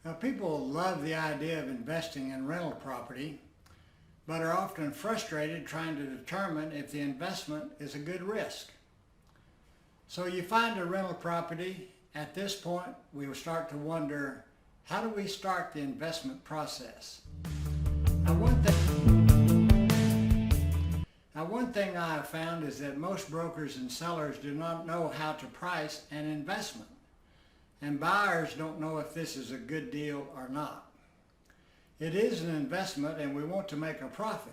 Now, people love the idea of investing in rental property, but are often frustrated trying to determine if the investment is a good risk. So you find a rental property. At this point, we will start to wonder, how do we start the investment process? Now, one thing I have found is that most brokers and sellers do not know how to price an investment, and buyers don't know if this is a good deal or not. It is an investment and we want to make a profit.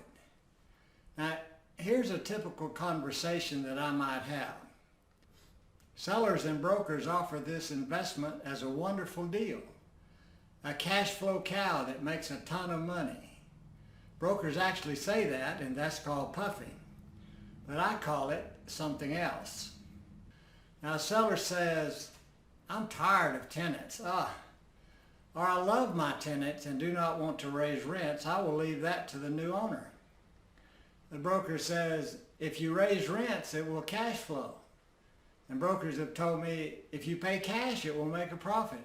Now, here's a typical conversation that I might have. Sellers and brokers offer this investment as a wonderful deal, a cash flow cow that makes a ton of money. Brokers actually say that, and that's called puffing, but I call it something else. Now, a seller says, I'm tired of tenants, or I love my tenants and do not want to raise rents. I will leave that to the new owner. The broker says, if you raise rents, it will cash flow. And brokers have told me, if you pay cash, it will make a profit.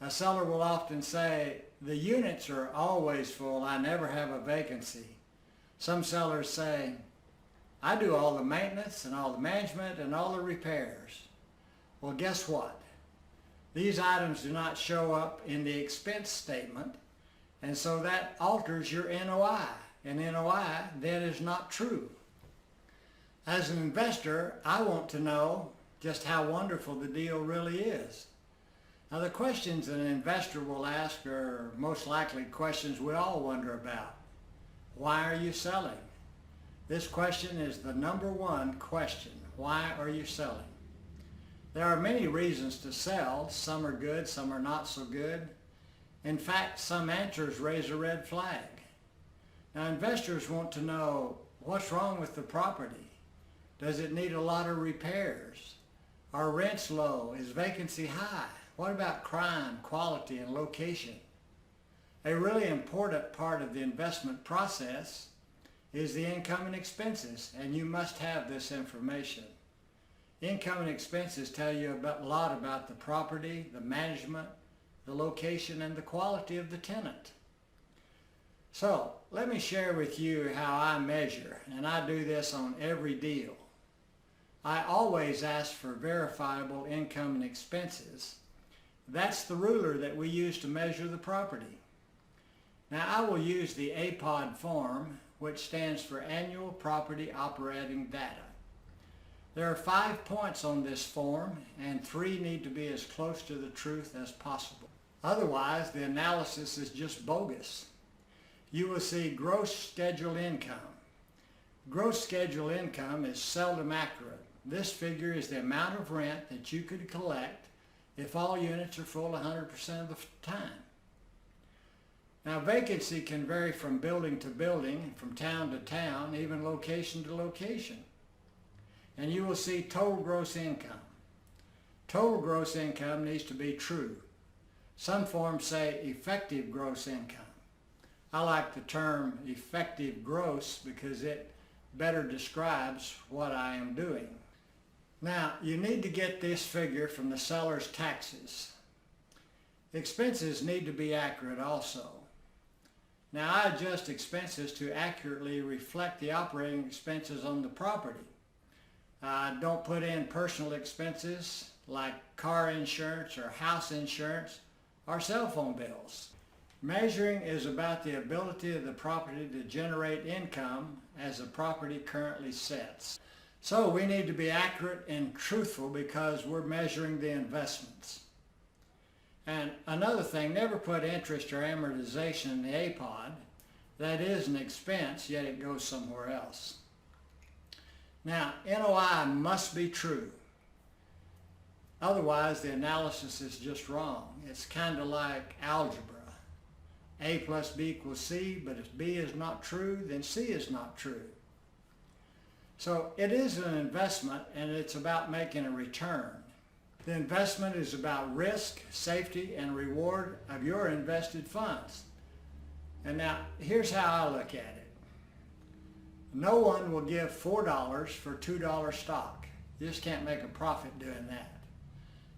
A seller will often say, the units are always full. I never have a vacancy. Some sellers say, I do all the maintenance and all the management and all the repairs. Well, guess what? These items do not show up in the expense statement, and so that alters your NOI, and NOI then is not true. As an investor, I want to know just how wonderful the deal really is. Now, the questions an investor will ask are most likely questions we all wonder about. Why are you selling? This question is the number one question. Why are you selling? There are many reasons to sell. Some are good, some are not so good. In fact, some answers raise a red flag. Now, investors want to know, what's wrong with the property? Does it need a lot of repairs? Are rents low? Is vacancy high? What about crime, quality, and location? A really important part of the investment process is the income and expenses, and you must have this information. Income and expenses tell you a lot about the property, the management, the location, and the quality of the tenant. So let me share with you how I measure, and I do this on every deal. I always ask for verifiable income and expenses. That's the ruler that we use to measure the property. Now, I will use the APOD form, which stands for Annual Property Operating Data. There are 5 points on this form, and 3 need to be as close to the truth as possible. Otherwise, the analysis is just bogus. You will see gross scheduled income. Gross scheduled income is seldom accurate. This figure is the amount of rent that you could collect if all units are full 100% of the time. Now, vacancy can vary from building to building, from town to town, even location to location. And you will see total gross income. Total gross income needs to be true. Some forms say effective gross income. I like the term effective gross because it better describes what I am doing. Now, you need to get this figure from the seller's taxes. Expenses need to be accurate also. Now, I adjust expenses to accurately reflect the operating expenses on the property. I don't put in personal expenses like car insurance or house insurance or cell phone bills. Measuring is about the ability of the property to generate income as the property currently sits. So we need to be accurate and truthful because we're measuring the investments. And another thing, never put interest or amortization in the APOD. That is an expense, yet it goes somewhere else. Now, NOI must be true. Otherwise, the analysis is just wrong. It's kind of like algebra. A plus B equals C, but if B is not true, then C is not true. So it is an investment, and it's about making a return. The investment is about risk, safety, and reward of your invested funds. And now, here's how I look at it. No one will give $4 for $2 stock. You just can't make a profit doing that.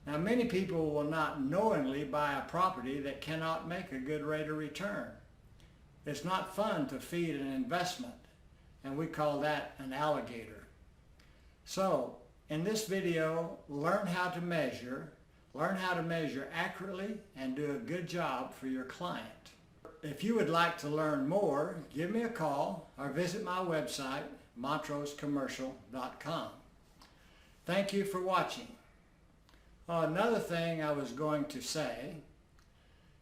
Now, many people will not knowingly buy a property that cannot make a good rate of return. It's not fun to feed an investment, and we call that an alligator. So, in this video, learn how to measure accurately and do a good job for your client. If you would like to learn more, give me a call or visit my website, montrosecommercial.com. Thank you for watching. Another thing I was going to say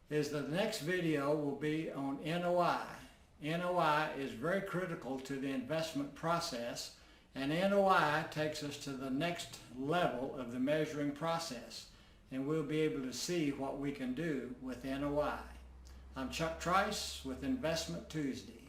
is that the next video will be on NOI. NOI is very critical to the investment process, and NOI takes us to the next level of the measuring process, and we'll be able to see what we can do with NOI. I'm Chuck Trice with Investment Tuesday.